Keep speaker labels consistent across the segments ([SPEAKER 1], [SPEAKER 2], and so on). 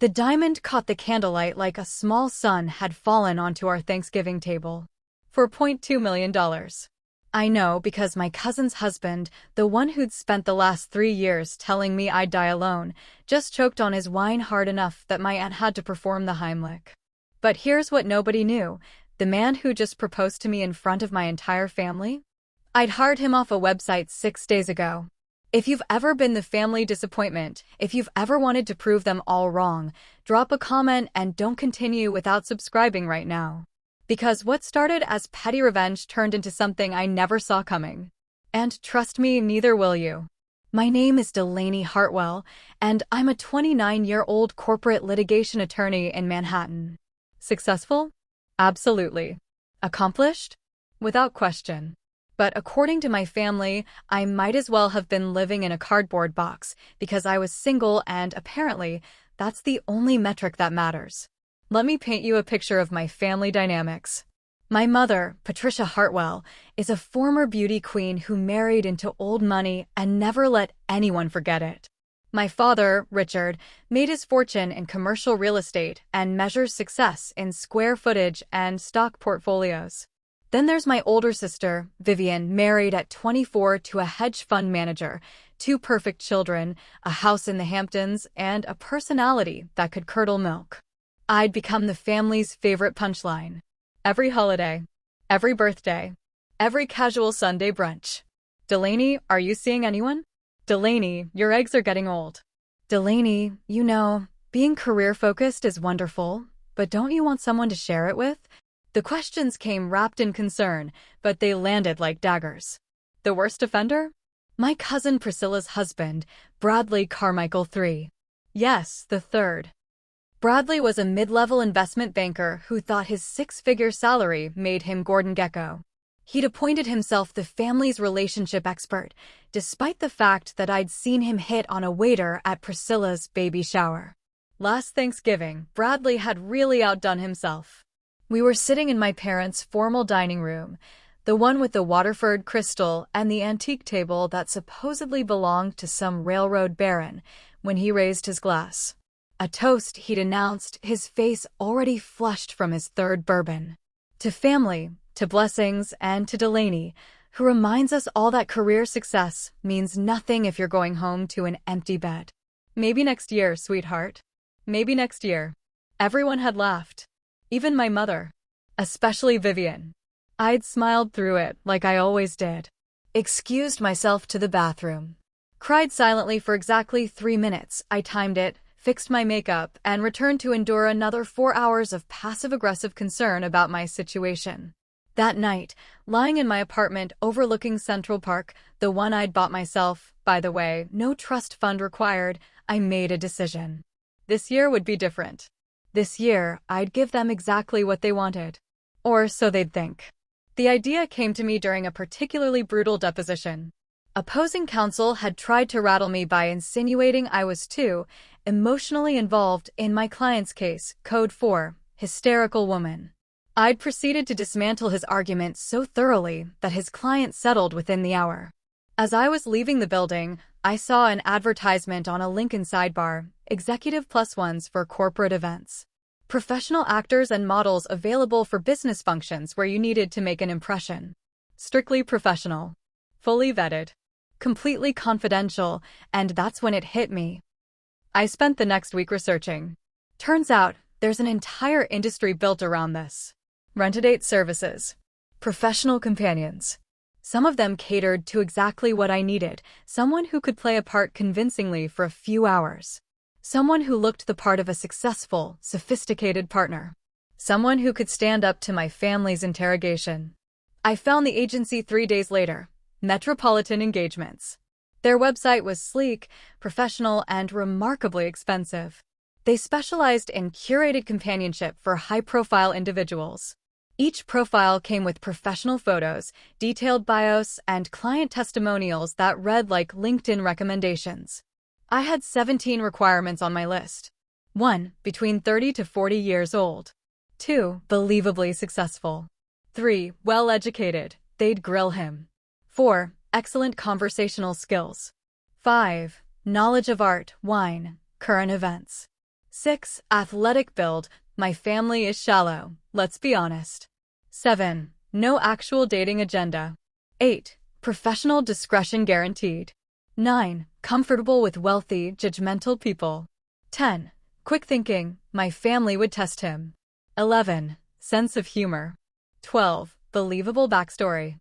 [SPEAKER 1] The diamond caught the candlelight like a small sun had fallen onto our Thanksgiving table. $4.2 million. I know because my cousin's husband, the one who'd spent the last 3 years telling me I'd die alone, just choked on his wine hard enough that my aunt had to perform the Heimlich. But here's what nobody knew. The man who just proposed to me in front of my entire family? I'd hired him off a website 6 days ago. If you've ever been the family disappointment, if you've ever wanted to prove them all wrong, drop a comment and don't continue without subscribing right now. Because what started as petty revenge turned into something I never saw coming. And trust me, neither will you. My name is Delaney Hartwell, and I'm a 29-year-old corporate litigation attorney in Manhattan. Successful? Absolutely. Accomplished? Without question. But according to my family, I might as well have been living in a cardboard box because I was single and apparently that's the only metric that matters. Let me paint you a picture of my family dynamics. My mother, Patricia Hartwell, is a former beauty queen who married into old money and never let anyone forget it. My father, Richard, made his fortune in commercial real estate and measures success in square footage and stock portfolios. Then there's my older sister, Vivienne, married at 24 to a hedge fund manager, 2 perfect children, a house in the Hamptons, and a personality that could curdle milk. I'd become the family's favorite punchline. Every holiday, every birthday, every casual Sunday brunch. Delaney, are you seeing anyone? Delaney, your eggs are getting old. Delaney, being career-focused is wonderful, but don't you want someone to share it with? The questions came wrapped in concern, but they landed like daggers. The worst offender? My cousin Priscilla's husband, Bradley Carmichael III. Yes, the third. Bradley was a mid-level investment banker who thought his 6-figure salary made him Gordon Gekko. He'd appointed himself the family's relationship expert, despite the fact that I'd seen him hit on a waiter at Priscilla's baby shower. Last Thanksgiving, Bradley had really outdone himself. We were sitting in my parents' formal dining room, the one with the Waterford crystal and the antique table that supposedly belonged to some railroad baron, when he raised his glass. A toast he'd announced, his face already flushed from his 3rd bourbon. To family, to blessings, and to Delaney, who reminds us all that career success means nothing if you're going home to an empty bed. Maybe next year, sweetheart. Maybe next year. Everyone had laughed. Even my mother. Especially Vivienne. I'd smiled through it, like I always did. Excused myself to the bathroom. Cried silently for exactly 3 minutes. I timed it, fixed my makeup, and returned to endure another 4 hours of passive-aggressive concern about my situation. That night, lying in my apartment overlooking Central Park, the one I'd bought myself, by the way, no trust fund required, I made a decision. This year would be different. This year, I'd give them exactly what they wanted. Or so they'd think. The idea came to me during a particularly brutal deposition. Opposing counsel had tried to rattle me by insinuating I was too emotionally involved in my client's case, Code 4, hysterical woman. I'd proceeded to dismantle his argument so thoroughly that his client settled within the hour. As I was leaving the building, I saw an advertisement on a Lincoln sidebar, Executive +1s for corporate events. Professional actors and models available for business functions where you needed to make an impression. Strictly professional. Fully vetted. Completely confidential, and that's when it hit me. I spent the next week researching. Turns out, there's an entire industry built around this. Rent-a-date services. Professional companions. Some of them catered to exactly what I needed, someone who could play a part convincingly for a few hours. Someone who looked the part of a successful, sophisticated partner. Someone who could stand up to my family's interrogation. I found the agency 3 days later, Metropolitan Engagements. Their website was sleek, professional, and remarkably expensive. They specialized in curated companionship for high-profile individuals. Each profile came with professional photos, detailed bios, and client testimonials that read like LinkedIn recommendations. I had 17 requirements on my list. 1. Between 30 to 40 years old. 2. Believably successful. 3. Well-educated. They'd grill him. 4. Excellent conversational skills. 5. Knowledge of art, wine, current events. 6. Athletic build. My family is shallow, let's be honest. 7. No actual dating agenda. 8. Professional discretion guaranteed. 9. Comfortable with wealthy, judgmental people. 10. Quick thinking. My family would test him. 11. Sense of humor. 12. Believable backstory.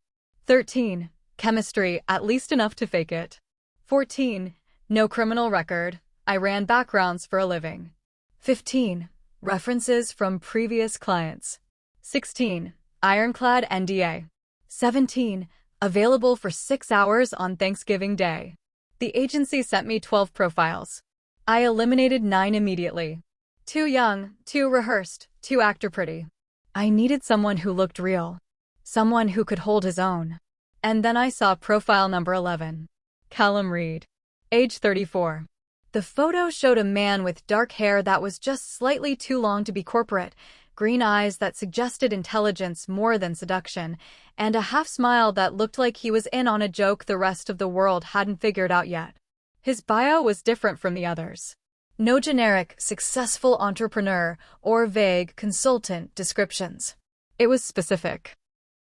[SPEAKER 1] 13. Chemistry, at least enough to fake it. 14. No criminal record. I ran backgrounds for a living. 15. References from previous clients. 16. Ironclad NDA. 17. Available for 6 hours on Thanksgiving Day. The agency sent me 12 profiles. I eliminated 9 immediately. Too young, too rehearsed, too actor pretty. I needed someone who looked real. Someone who could hold his own. And then I saw profile number 11. Callum Reid. Age 34. The photo showed a man with dark hair that was just slightly too long to be corporate, green eyes that suggested intelligence more than seduction, and a half-smile that looked like he was in on a joke the rest of the world hadn't figured out yet. His bio was different from the others. No generic, successful entrepreneur or vague consultant descriptions. It was specific.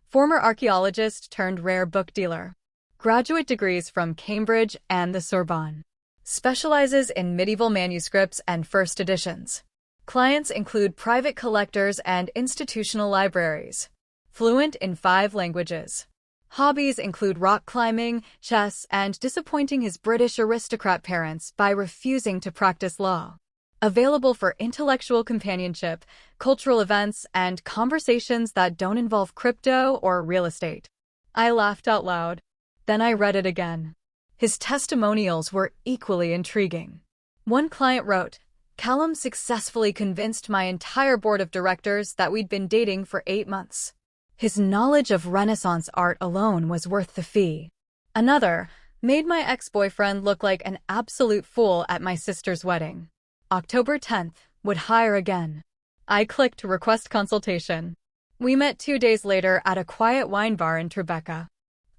[SPEAKER 1] Former archaeologist turned rare book dealer. Graduate degrees from Cambridge and the Sorbonne. Specializes in medieval manuscripts and first editions. Clients include private collectors and institutional libraries. Fluent in 5 languages. Hobbies include rock climbing, chess, and disappointing his British aristocrat parents by refusing to practice law. Available for intellectual companionship, cultural events, and conversations that don't involve crypto or real estate. I laughed out loud. Then I read it again. His testimonials were equally intriguing. One client wrote, Callum successfully convinced my entire board of directors that we'd been dating for 8 months. His knowledge of Renaissance art alone was worth the fee. Another, made my ex-boyfriend look like an absolute fool at my sister's wedding. October 10th, would hire again. I clicked to request consultation. We met 2 days later at a quiet wine bar in Tribeca.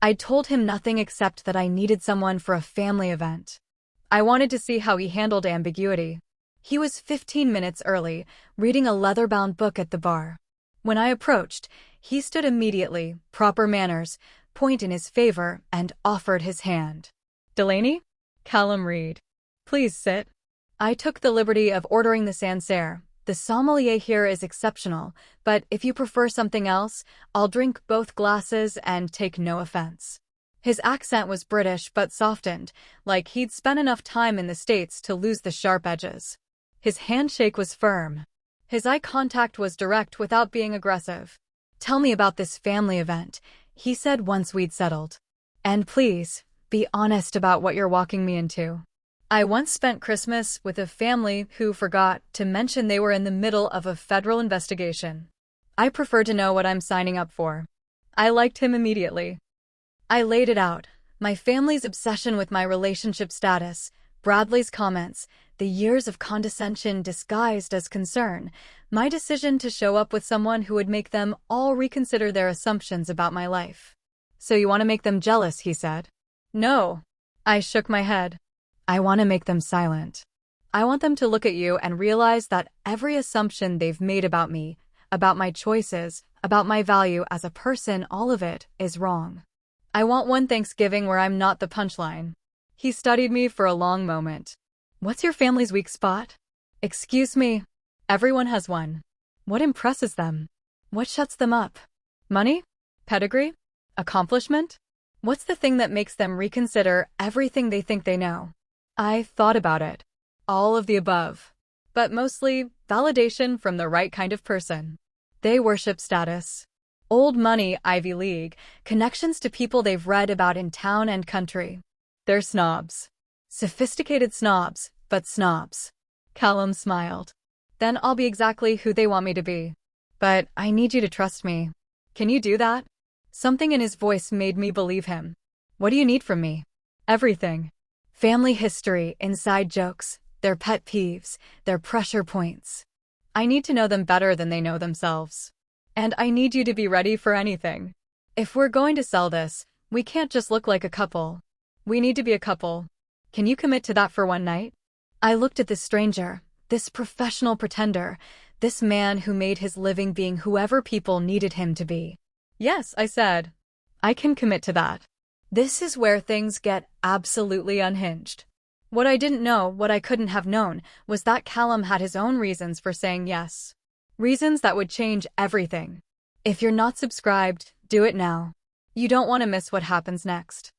[SPEAKER 1] I told him nothing except that I needed someone for a family event. I wanted to see how he handled ambiguity. He was 15 minutes early, reading a leather-bound book at the bar. When I approached, he stood immediately, proper manners, point in his favor, and offered his hand. Delaney? Callum Reid. Please sit. I took the liberty of ordering the Sancerre. The sommelier here is exceptional, but if you prefer something else, I'll drink both glasses and take no offense. His accent was British but softened, like he'd spent enough time in the States to lose the sharp edges. His handshake was firm. His eye contact was direct without being aggressive. Tell me about this family event, he said once we'd settled. And please, be honest about what you're walking me into. I once spent Christmas with a family who forgot to mention they were in the middle of a federal investigation. I prefer to know what I'm signing up for. I liked him immediately. I laid it out. My family's obsession with my relationship status, Bradley's comments, the years of condescension disguised as concern, my decision to show up with someone who would make them all reconsider their assumptions about my life. So you want to make them jealous, he said. No. I shook my head. I want to make them silent. I want them to look at you and realize that every assumption they've made about me, about my choices, about my value as a person, all of it is wrong. I want one Thanksgiving where I'm not the punchline. He studied me for a long moment. What's your family's weak spot? Excuse me. Everyone has one. What impresses them? What shuts them up? Money? Pedigree? Accomplishment? What's the thing that makes them reconsider everything they think they know? I thought about it. All of the above. But mostly, validation from the right kind of person. They worship status. Old money, Ivy League, connections to people they've read about in town and country. They're snobs. Sophisticated snobs, but snobs. Callum smiled. Then I'll be exactly who they want me to be. But I need you to trust me. Can you do that? Something in his voice made me believe him. What do you need from me? Everything. Family history, inside jokes, their pet peeves, their pressure points. I need to know them better than they know themselves. And I need you to be ready for anything. If we're going to sell this, we can't just look like a couple. We need to be a couple. Can you commit to that for one night? I looked at the stranger, this professional pretender, this man who made his living being whoever people needed him to be. Yes, I said. I can commit to that. This is where things get absolutely unhinged. What I didn't know, what I couldn't have known, was that Callum had his own reasons for saying yes. Reasons that would change everything. If you're not subscribed, do it now. You don't want to miss what happens next.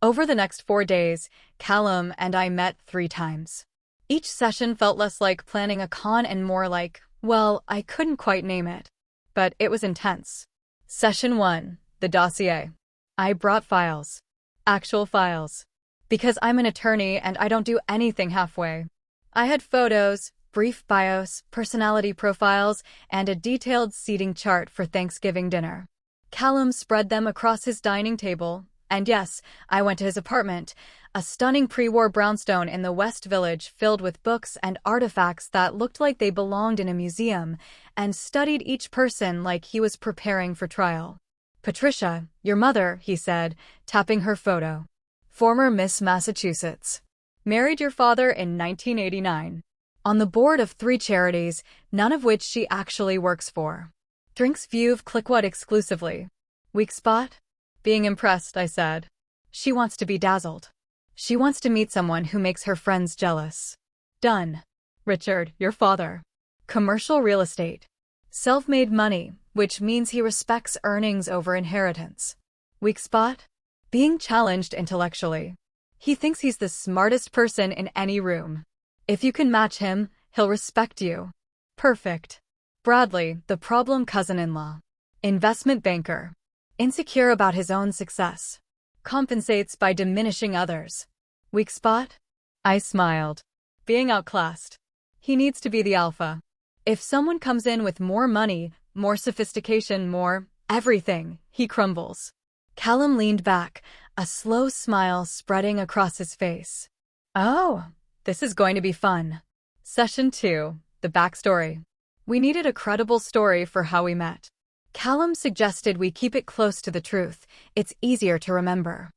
[SPEAKER 1] Over the next 4 days, Callum and I met 3 times. Each session felt less like planning a con and more like, well, I couldn't quite name it. But it was intense. Session 1, the dossier. I brought files. Actual files. Because I'm an attorney and I don't do anything halfway. I had photos, brief bios, personality profiles, and a detailed seating chart for Thanksgiving dinner. Callum spread them across his dining table, and yes, I went to his apartment, a stunning pre-war brownstone in the West Village filled with books and artifacts that looked like they belonged in a museum, and studied each person like he was preparing for trial. Patricia, your mother, he said, tapping her photo. Former Miss Massachusetts. Married your father in 1989. On the board of 3 charities, none of which she actually works for. Drinks Veuve Clicquot exclusively. Weak spot? Being impressed, I said. She wants to be dazzled. She wants to meet someone who makes her friends jealous. Done. Richard, your father. Commercial real estate. Self-made money, which means he respects earnings over inheritance. Weak spot? Being challenged intellectually. He thinks he's the smartest person in any room. If you can match him, he'll respect you. Perfect. Bradley, the problem cousin-in-law. Investment banker. Insecure about his own success. Compensates by diminishing others. Weak spot? I smiled. Being outclassed. He needs to be the alpha. If someone comes in with more money, more sophistication, more everything, he crumbles. Callum leaned back, a slow smile spreading across his face. Oh, this is going to be fun. Session 2, the backstory. We needed a credible story for how we met. Callum suggested we keep it close to the truth. It's easier to remember.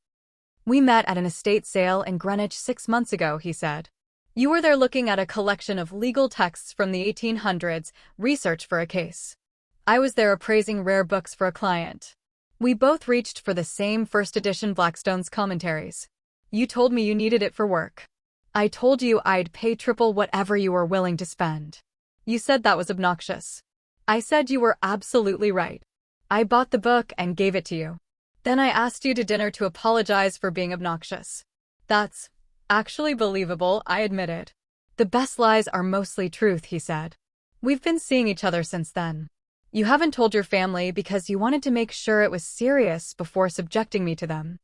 [SPEAKER 1] We met at an estate sale in Greenwich 6 months ago, he said. You were there looking at a collection of legal texts from the 1800s, research for a case. I was there appraising rare books for a client. We both reached for the same first edition Blackstone's commentaries. You told me you needed it for work. I told you I'd pay triple whatever you were willing to spend. You said that was obnoxious. I said you were absolutely right. I bought the book and gave it to you. Then I asked you to dinner to apologize for being obnoxious. That's actually believable, I admitted. The best lies are mostly truth, he said. We've been seeing each other since then. You haven't told your family because you wanted to make sure it was serious before subjecting me to them.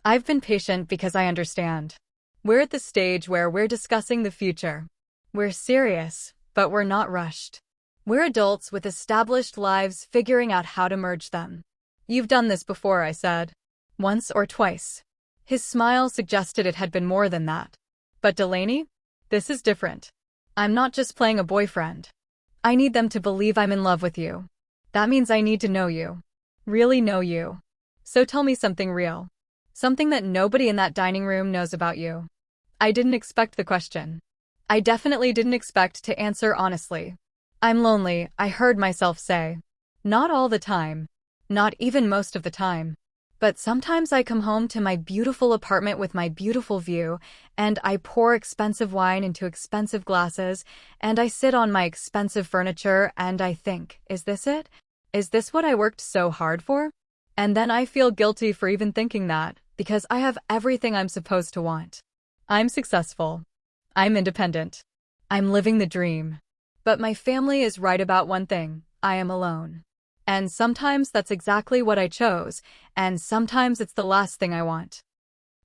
[SPEAKER 1] I've been patient because I understand. We're at the stage where we're discussing the future. We're serious, but we're not rushed. We're adults with established lives figuring out how to merge them. You've done this before, I said. Once or twice. His smile suggested it had been more than that. But Delaney? This is different. I'm not just playing a boyfriend. I need them to believe I'm in love with you. That means I need to know you. Really know you. So tell me something real. Something that nobody in that dining room knows about you. I didn't expect the question. I definitely didn't expect to answer honestly. I'm lonely, I heard myself say. Not all the time. Not even most of the time. But sometimes I come home to my beautiful apartment with my beautiful view, and I pour expensive wine into expensive glasses, and I sit on my expensive furniture, and I think, is this it? Is this what I worked so hard for? And then I feel guilty for even thinking that, because I have everything I'm supposed to want. I'm successful. I'm independent. I'm living the dream. But my family is right about one thing, I am alone. And sometimes that's exactly what I chose, and sometimes it's the last thing I want.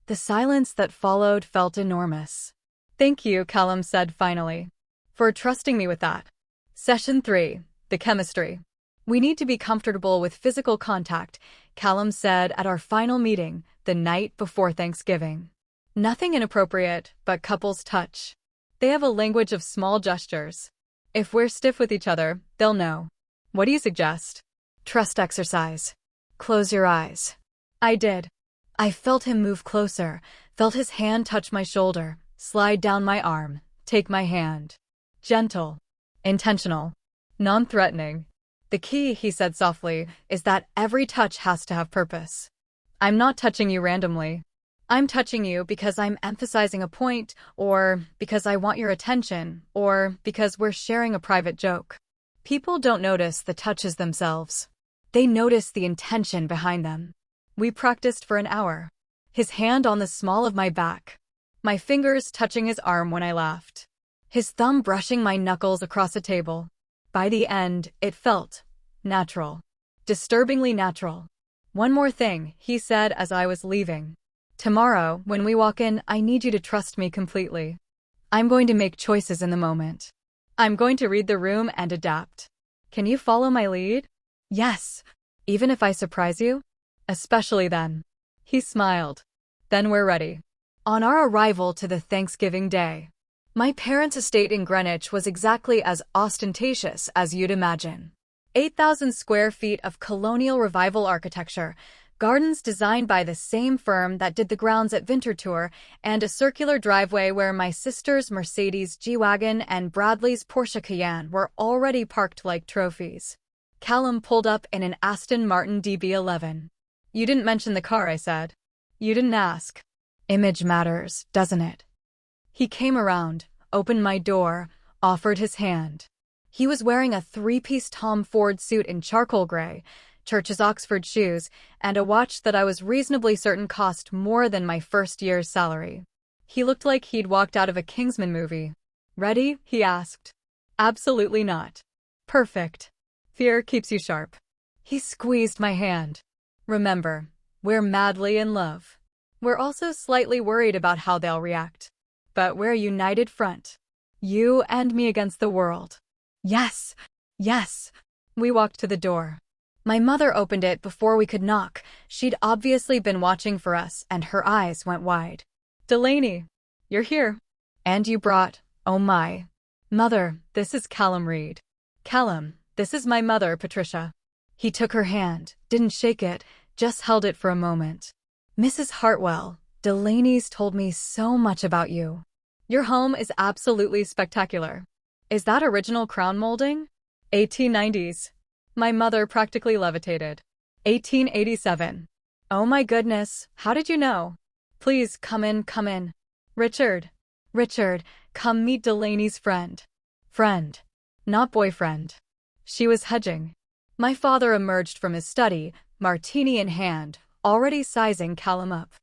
[SPEAKER 1] The silence that followed felt enormous. Thank you, Callum said finally, for trusting me with that. Session 3, the chemistry. We need to be comfortable with physical contact, Callum said at our final meeting, the night before Thanksgiving. Nothing inappropriate, but couples touch. They have a language of small gestures. If we're stiff with each other, they'll know. What do you suggest? Trust exercise. Close your eyes. I did. I felt him move closer, felt his hand touch my shoulder, slide down my arm, take my hand. Gentle. Intentional. Non-threatening. The key, he said softly, is that every touch has to have purpose. I'm not touching you randomly. I'm touching you because I'm emphasizing a point, or because I want your attention, or because we're sharing a private joke. People don't notice the touches themselves. They notice the intention behind them. We practiced for an hour. His hand on the small of my back. My fingers touching his arm when I laughed. His thumb brushing my knuckles across a table. By the end, it felt natural. Disturbingly natural. One more thing, he said as I was leaving. Tomorrow, when we walk in, I need you to trust me completely. I'm going to make choices in the moment. I'm going to read the room and adapt. Can you follow my lead? Yes. Even if I surprise you? Especially then. He smiled. Then we're ready. On our arrival to the Thanksgiving day, my parents' estate in Greenwich was exactly as ostentatious as you'd imagine. 8,000 square feet of colonial revival architecture, gardens designed by the same firm that did the grounds at Winterthur, and a circular driveway where my sister's Mercedes G-Wagon and Bradley's Porsche Cayenne were already parked like trophies. Callum pulled up in an Aston Martin DB11. You didn't mention the car, I said. You didn't ask. Image matters, doesn't it? He came around, opened my door, offered his hand. He was wearing a three-piece Tom Ford suit in charcoal gray, Church's Oxford shoes, and a watch that I was reasonably certain cost more than my first year's salary. He looked like he'd walked out of a Kingsman movie. Ready? He asked. Absolutely not. Perfect. Fear keeps you sharp. He squeezed my hand. Remember, we're madly in love. We're also slightly worried about how they'll react. But we're a united front. You and me against the world. Yes, yes. We walked to the door. My mother opened it before we could knock. She'd obviously been watching for us, and her eyes went wide. Delaney, you're here. And you brought, oh my. Mother, this is Callum Reid. Callum, this is my mother, Patricia. He took her hand, didn't shake it, just held it for a moment. Mrs. Hartwell, Delaney's told me so much about you. Your home is absolutely spectacular. Is that original crown molding? 1890s. My mother practically levitated. 1887. Oh my goodness, how did you know? Please, come in, come in. Richard. Richard, come meet Delaney's friend. Friend. Not boyfriend. She was hedging. My father emerged from his study, martini in hand, already sizing Callum up.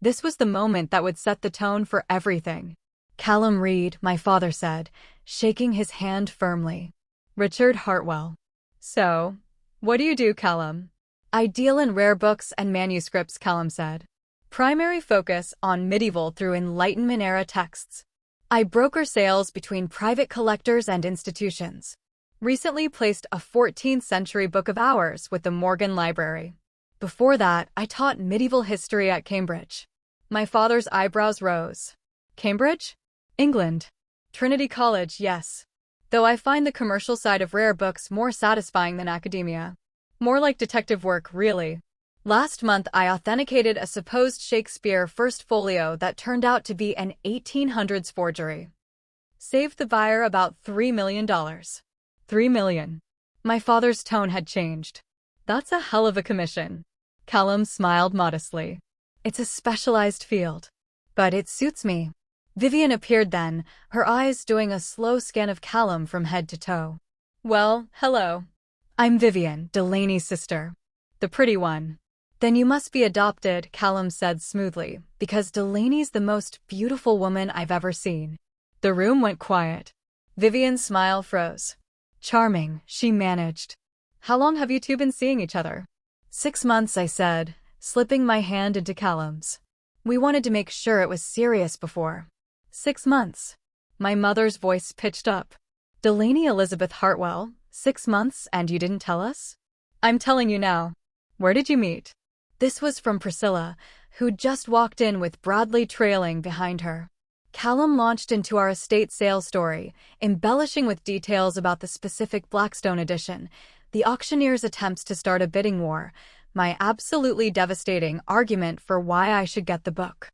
[SPEAKER 1] This was the moment that would set the tone for everything. Callum Reid, my father said, shaking his hand firmly. Richard Hartwell. So, what do you do, Callum? I deal in rare books and manuscripts, Callum said. Primary focus on medieval through Enlightenment-era texts. I broker sales between private collectors and institutions. Recently placed a 14th century book of Hours with the Morgan Library. Before that, I taught medieval history at Cambridge. My father's eyebrows rose. Cambridge? England. Trinity College, yes. Though I find the commercial side of rare books more satisfying than academia. More like detective work, really. Last month, I authenticated a supposed Shakespeare first folio that turned out to be an 1800s forgery. Saved the buyer about $3 million. $3 million. My father's tone had changed. That's a hell of a commission. Callum smiled modestly. It's a specialized field. But it suits me. Vivienne appeared then, her eyes doing a slow scan of Callum from head to toe. Well, hello. I'm Vivienne, Delaney's sister. The pretty one. Then you must be adopted, Callum said smoothly, because Delaney's the most beautiful woman I've ever seen. The room went quiet. Vivienne's smile froze. Charming, she managed. How long have you two been seeing each other? 6 months, I said, slipping my hand into Callum's. We wanted to make sure it was serious before. 6 months. My mother's voice pitched up. Delaney Elizabeth Hartwell, 6 months and you didn't tell us? I'm telling you now. Where did you meet? This was from Priscilla, who'd just walked in with Bradley trailing behind her. Callum launched into our estate sale story, embellishing with details about the specific Blackstone edition, the auctioneer's attempts to start a bidding war, my absolutely devastating argument for why I should get the book.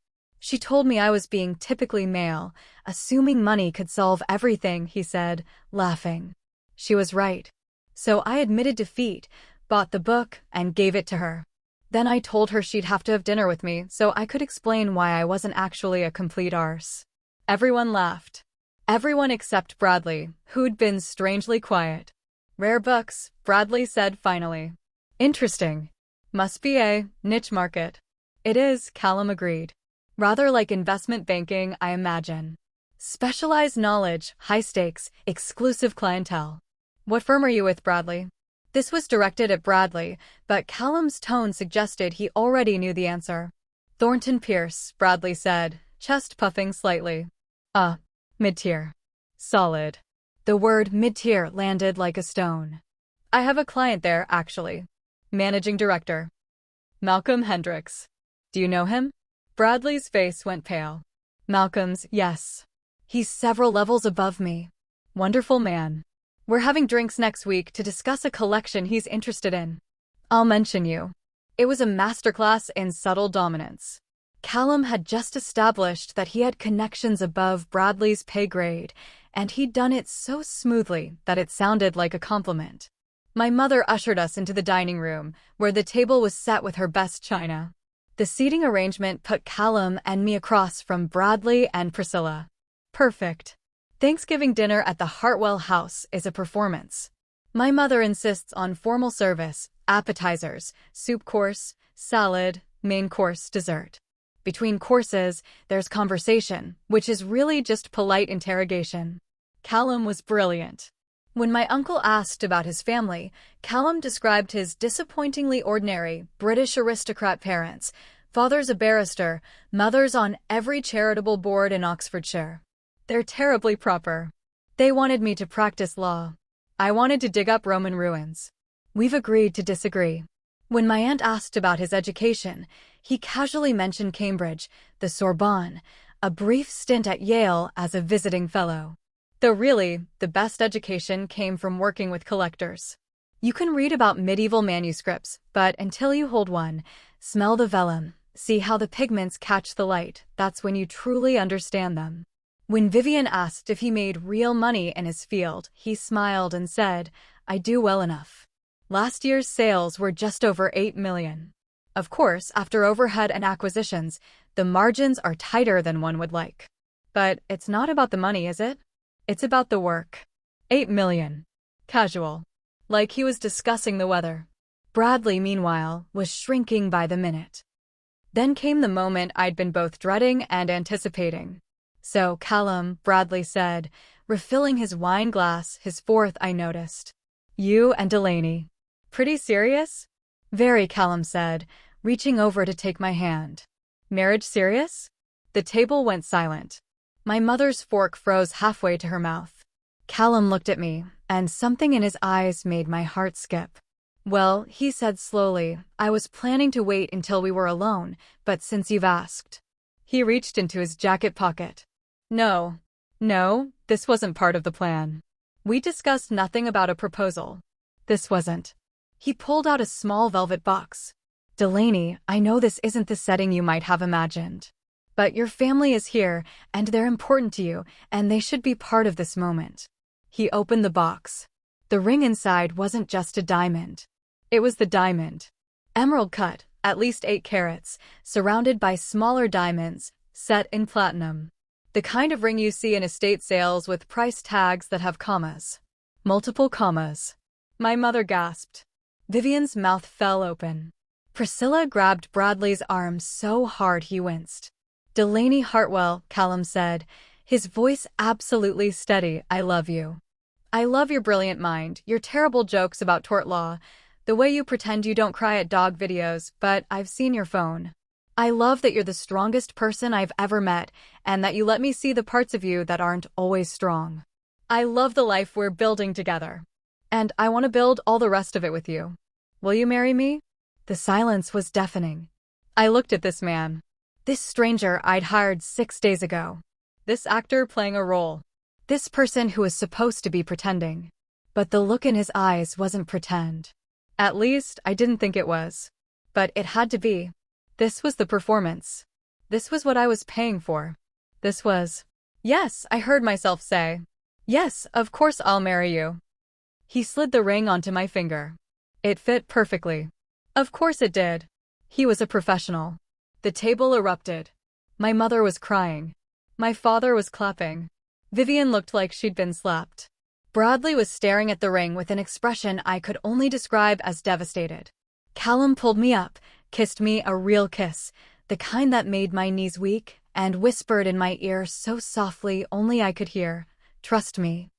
[SPEAKER 1] She told me I was being typically male, assuming money could solve everything, he said, laughing. She was right. So I admitted defeat, bought the book, and gave it to her. Then I told her she'd have to have dinner with me so I could explain why I wasn't actually a complete arse. Everyone laughed. Everyone except Bradley, who'd been strangely quiet. Rare books, Bradley said finally. Interesting. Must be a niche market. It is, Callum agreed. Rather like investment banking, I imagine. Specialized knowledge, high stakes, exclusive clientele. What firm are you with, Bradley? This was directed at Bradley, but Callum's tone suggested he already knew the answer. Thornton Pierce, Bradley said, chest puffing slightly. Mid-tier. Solid. The word mid-tier landed like a stone. I have a client there, actually. Managing director. Malcolm Hendricks. Do you know him? Bradley's face went pale. Malcolm's, yes. He's several levels above me. Wonderful man. We're having drinks next week to discuss a collection he's interested in. I'll mention you. It was a masterclass in subtle dominance. Callum had just established that he had connections above Bradley's pay grade, and he'd done it so smoothly that it sounded like a compliment. My mother ushered us into the dining room, where the table was set with her best china. The seating arrangement put Callum and me across from Bradley and Priscilla. Perfect. Thanksgiving dinner at the Hartwell House is a performance. My mother insists on formal service, appetizers, soup course, salad, main course, dessert. Between courses, there's conversation, which is really just polite interrogation. Callum was brilliant. When my uncle asked about his family, Callum described his disappointingly ordinary British aristocrat parents, father's a barrister, mother's on every charitable board in Oxfordshire. They're terribly proper. They wanted me to practice law. I wanted to dig up Roman ruins. We've agreed to disagree. When my aunt asked about his education, he casually mentioned Cambridge, the Sorbonne, a brief stint at Yale as a visiting fellow. Though really, the best education came from working with collectors. You can read about medieval manuscripts, but until you hold one, smell the vellum, see how the pigments catch the light, that's when you truly understand them. When Vivienne asked if he made real money in his field, he smiled and said, I do well enough. Last year's sales were just over 8 million. Of course, after overhead and acquisitions, the margins are tighter than one would like. But it's not about the money, is it? It's about the work. 8 million. Casual. Like he was discussing the weather. Bradley, meanwhile, was shrinking by the minute. Then came the moment I'd been both dreading and anticipating. So, Callum, Bradley said, refilling his wine glass, his fourth, I noticed. You and Delaney. Pretty serious? Very, Callum said, reaching over to take my hand. Marriage serious? The table went silent. My mother's fork froze halfway to her mouth. Callum looked at me, and something in his eyes made my heart skip. Well, he said slowly, I was planning to wait until we were alone, but since you've asked. He reached into his jacket pocket. No, this wasn't part of the plan. We discussed nothing about a proposal. This wasn't. He pulled out a small velvet box. Delaney, I know this isn't the setting you might have imagined. But your family is here, and they're important to you, and they should be part of this moment. He opened the box. The ring inside wasn't just a diamond. It was the diamond. Emerald cut, at least 8 carats, surrounded by smaller diamonds, set in platinum. The kind of ring you see in estate sales with price tags that have commas. Multiple commas. My mother gasped. Vivienne's mouth fell open. Priscilla grabbed Bradley's arm so hard he winced. Delaney Hartwell, Callum said, his voice absolutely steady, I love you. I love your brilliant mind, your terrible jokes about tort law, the way you pretend you don't cry at dog videos, but I've seen your phone. I love that you're the strongest person I've ever met, and that you let me see the parts of you that aren't always strong. I love the life we're building together. And I want to build all the rest of it with you. Will you marry me? The silence was deafening. I looked at this man. This stranger I'd hired 6 days ago. This actor playing a role. This person who was supposed to be pretending. But the look in his eyes wasn't pretend. At least, I didn't think it was. But it had to be. This was the performance. This was what I was paying for. This was... Yes, I heard myself say. Yes, of course I'll marry you. He slid the ring onto my finger. It fit perfectly. Of course it did. He was a professional. The table erupted. My mother was crying. My father was clapping. Vivienne looked like she'd been slapped. Bradley was staring at the ring with an expression I could only describe as devastated. Callum pulled me up, kissed me a real kiss, the kind that made my knees weak, and whispered in my ear so softly only I could hear, "Trust me.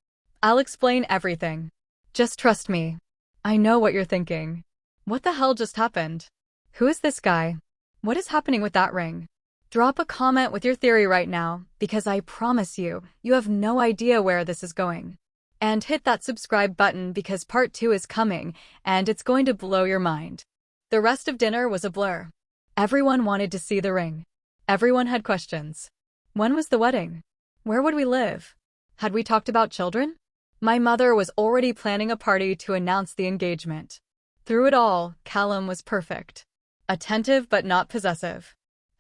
[SPEAKER 1] I'll explain everything. Just trust me." I know what you're thinking. What the hell just happened? Who is this guy? What is happening with that ring? Drop a comment with your theory right now, because I promise you, you have no idea where this is going. And hit that subscribe button because part 2 is coming, and it's going to blow your mind. The rest of dinner was a blur. Everyone wanted to see the ring. Everyone had questions. When was the wedding? Where would we live? Had we talked about children? My mother was already planning a party to announce the engagement. Through it all, Callum was perfect. Attentive but not possessive.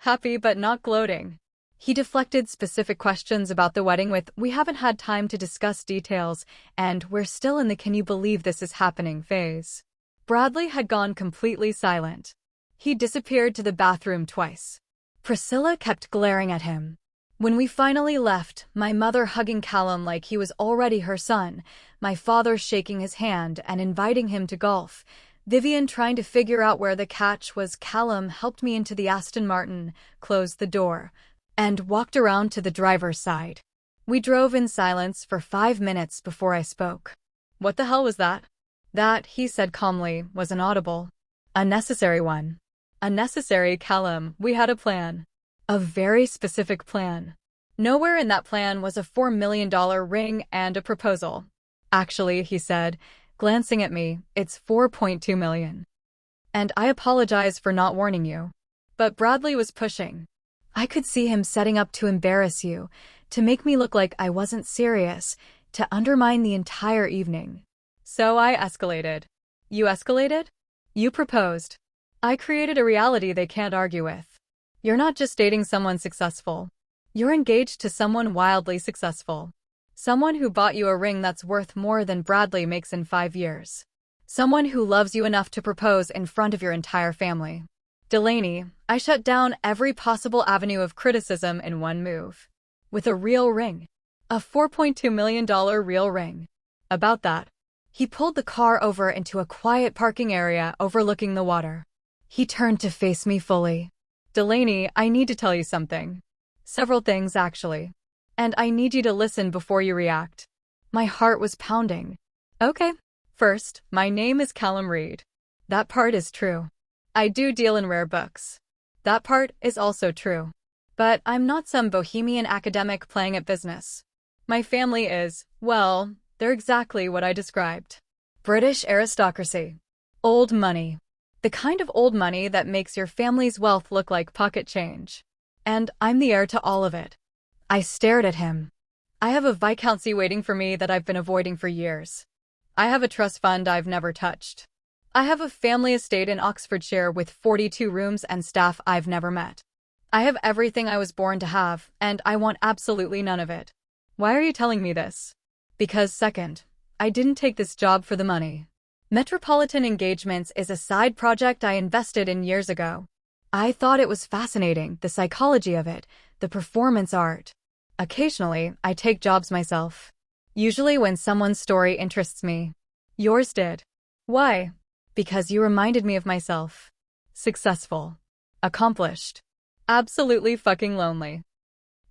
[SPEAKER 1] Happy but not gloating. He deflected specific questions about the wedding with, "We haven't had time to discuss details," and "We're still in the 'can you believe this is happening' phase." Bradley had gone completely silent. He disappeared to the bathroom twice. Priscilla kept glaring at him. When we finally left, my mother hugging Callum like he was already her son, my father shaking his hand and inviting him to golf, Vivienne trying to figure out where the catch was, Callum helped me into the Aston Martin, closed the door, and walked around to the driver's side. We drove in silence for 5 minutes before I spoke. "What the hell was that?" "That," he said calmly, "was an audible. A necessary one." "Unnecessary, Callum, we had a plan. A very specific plan. Nowhere in that plan was a $4 million ring and a proposal. Actually," he said, glancing at me, "it's $4.2 million. And I apologize for not warning you." But Bradley was pushing. I could see him setting up to embarrass you, to make me look like I wasn't serious, to undermine the entire evening. So I escalated. You escalated? You proposed. I created a reality they can't argue with. You're not just dating someone successful. You're engaged to someone wildly successful. Someone who bought you a ring that's worth more than Bradley makes in 5 years. Someone who loves you enough to propose in front of your entire family. Delaney, I shut down every possible avenue of criticism in one move. With a real ring. A $4.2 million real ring. About that. He pulled the car over into a quiet parking area overlooking the water. He turned to face me fully. "Delaney, I need to tell you something. Several things, actually. And I need you to listen before you react." My heart was pounding. "Okay. First, my name is Callum Reid. That part is true. I do deal in rare books. That part is also true. But I'm not some bohemian academic playing at business. My family is, well, they're exactly what I described. British aristocracy. Old money. The kind of old money that makes your family's wealth look like pocket change. And I'm the heir to all of it." I stared at him. "I have a viscountcy waiting for me that I've been avoiding for years. I have a trust fund I've never touched. I have a family estate in Oxfordshire with 42 rooms and staff I've never met. I have everything I was born to have, and I want absolutely none of it. Why are you telling me this? Because second, I didn't take this job for the money. Metropolitan Engagements is a side project I invested in years ago. I thought it was fascinating, the psychology of it, the performance art. Occasionally, I take jobs myself. Usually when someone's story interests me. Yours did. Why? Because you reminded me of myself. Successful. Accomplished. Absolutely fucking lonely.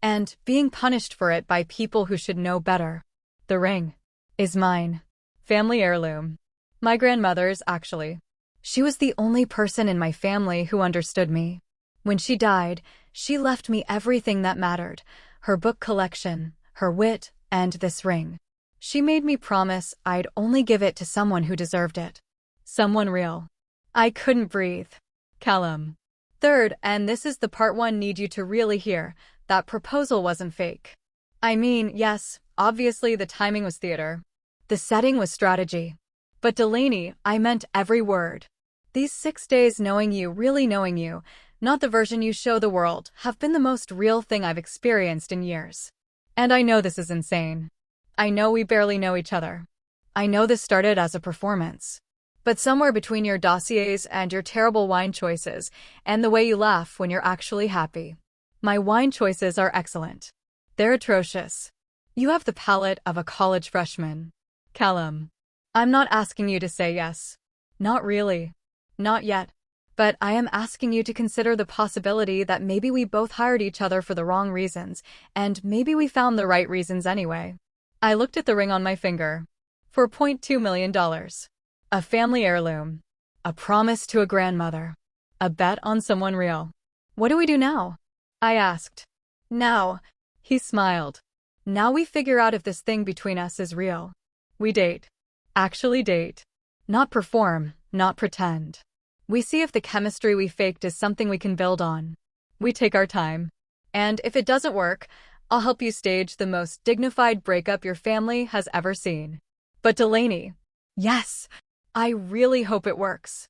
[SPEAKER 1] And being punished for it by people who should know better. The ring is mine. Family heirloom. My grandmother's, actually. She was the only person in my family who understood me. When she died, she left me everything that mattered, her book collection, her wit, and this ring. She made me promise I'd only give it to someone who deserved it. Someone real. I couldn't breathe. Callum. Third, and this is the part one need you to really hear, that proposal wasn't fake. I mean, yes, obviously the timing was theater. The setting was strategy. But Delaney, I meant every word. These 6 days knowing you, really knowing you, not the version you show the world, have been the most real thing I've experienced in years. And I know this is insane. I know we barely know each other. I know this started as a performance. But somewhere between your dossiers and your terrible wine choices, and the way you laugh when you're actually happy, my wine choices are excellent. They're atrocious. You have the palate of a college freshman. Callum. I'm not asking you to say yes. Not really. Not yet. But I am asking you to consider the possibility that maybe we both hired each other for the wrong reasons, and maybe we found the right reasons anyway. I looked at the ring on my finger. $4.2 million. A family heirloom. A promise to a grandmother. A bet on someone real. What do we do now? I asked. Now, he smiled. Now we figure out if this thing between us is real. We date. Actually date. Not perform, not pretend. We see if the chemistry we faked is something we can build on. We take our time. And if it doesn't work, I'll help you stage the most dignified breakup your family has ever seen. But Delaney, yes, I really hope it works.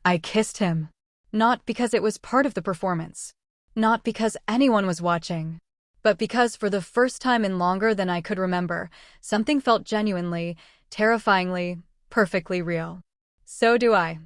[SPEAKER 1] I kissed him. Not because it was part of the performance. Not because anyone was watching. But because for the first time in longer than I could remember, something felt genuinely, terrifyingly, perfectly real. So do I.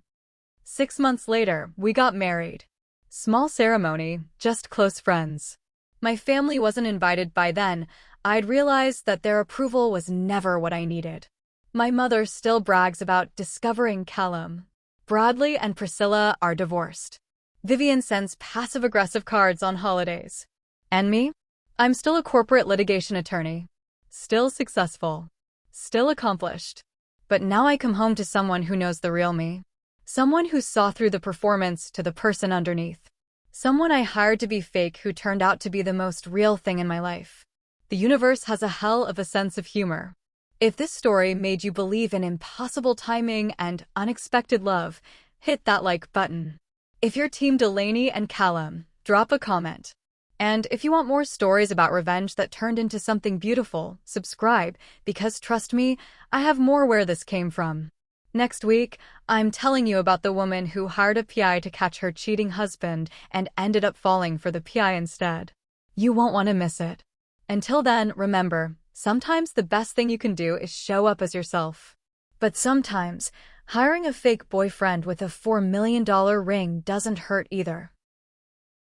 [SPEAKER 1] 6 months later, we got married. Small ceremony, just close friends. My family wasn't invited by then. I'd realized that their approval was never what I needed. My mother still brags about discovering Callum. Bradley and Priscilla are divorced. Vivienne sends passive-aggressive cards on holidays. And me? I'm still a corporate litigation attorney. Still successful. Still accomplished. But now I come home to someone who knows the real me. Someone who saw through the performance to the person underneath. Someone I hired to be fake who turned out to be the most real thing in my life. The universe has a hell of a sense of humor. If this story made you believe in impossible timing and unexpected love, hit that like button. If you're Team Delaney and Callum, drop a comment. And if you want more stories about revenge that turned into something beautiful, subscribe, because trust me, I have more where this came from. Next week, I'm telling you about the woman who hired a PI to catch her cheating husband and ended up falling for the PI instead. You won't want to miss it. Until then, remember, sometimes the best thing you can do is show up as yourself. But sometimes, hiring a fake boyfriend with a $4 million ring doesn't hurt either.